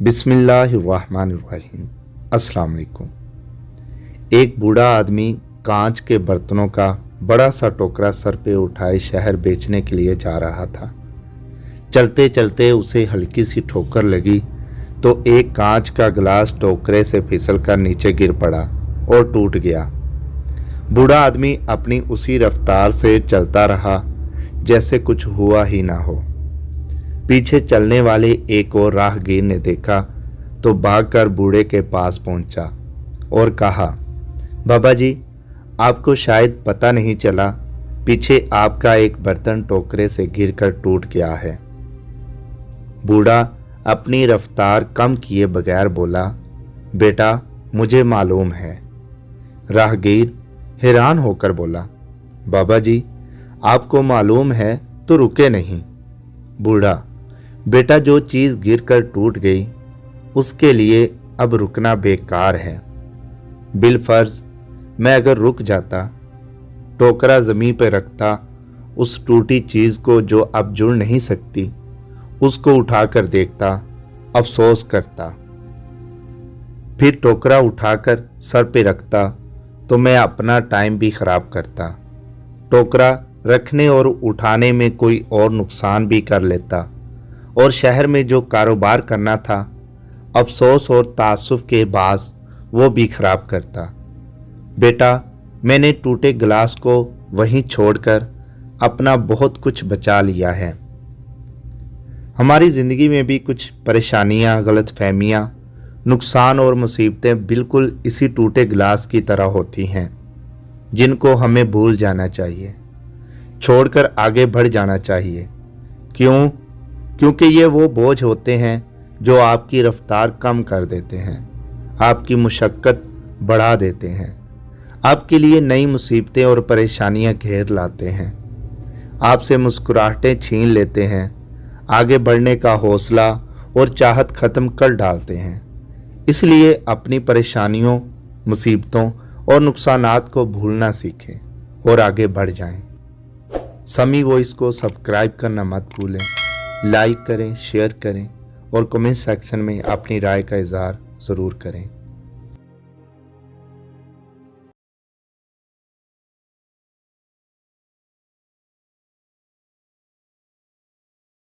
बिस्मिल्लाहिर्रहमानिर्रहीम। अस्सलाम वालेकुम। एक बूढ़ा आदमी कांच के बर्तनों का बड़ा सा टोकरा सर पे उठाए शहर बेचने के लिए जा रहा था। चलते चलते उसे हल्की सी ठोकर लगी तो एक कांच का गिलास टोकरे से फिसलकर नीचे गिर पड़ा और टूट गया। बूढ़ा आदमी अपनी उसी रफ्तार से चलता रहा जैसे कुछ हुआ ही ना हो। पीछे चलने वाले एक और राहगीर ने देखा तो भागकर बूढ़े के पास पहुंचा और कहा, बाबा जी, आपको शायद पता नहीं चला, पीछे आपका एक बर्तन टोकरे से गिरकर टूट गया है। बूढ़ा अपनी रफ्तार कम किए बगैर बोला, बेटा, मुझे मालूम है। राहगीर हैरान होकर बोला, बाबा जी, आपको मालूम है तो रुके नहीं। बूढ़ा, बेटा, जो चीज गिरकर टूट गई उसके लिए अब रुकना बेकार है। बिलफर्ज मैं अगर रुक जाता, टोकरा जमीन पर रखता, उस टूटी चीज को जो अब जुड़ नहीं सकती उसको उठाकर देखता, अफसोस करता। फिर टोकरा उठाकर सर पे रखता तो मैं अपना टाइम भी खराब करता। टोकरा रखने और उठाने में कोई और नुकसान भी कर लेता और शहर में जो कारोबार करना था, अफसोस और तासुफ के बास वो भी खराब करता। बेटा, मैंने टूटे गिलास को वहीं छोड़कर अपना बहुत कुछ बचा लिया है। हमारी ज़िंदगी में भी कुछ परेशानियां, गलतफहमियां, नुकसान और मुसीबतें बिल्कुल इसी टूटे गिलास की तरह होती हैं, जिनको हमें भूल जाना चाहिए, छोड़कर आगे बढ़ जाना चाहिए। क्योंकि ये वो बोझ होते हैं जो आपकी रफ्तार कम कर देते हैं, आपकी मुशक्क़त बढ़ा देते हैं, आपके लिए नई मुसीबतें और परेशानियां घेर लाते हैं, आपसे मुस्कुराहटें छीन लेते हैं, आगे बढ़ने का हौसला और चाहत ख़त्म कर डालते हैं। इसलिए अपनी परेशानियों, मुसीबतों और नुकसानात को भूलना सीखें और आगे बढ़ जाएं। समी वॉइस को सब्सक्राइब करना मत भूलें, लाइक करें, शेयर करें और कमेंट सेक्शन में अपनी राय का इज़हार ज़रूर करें।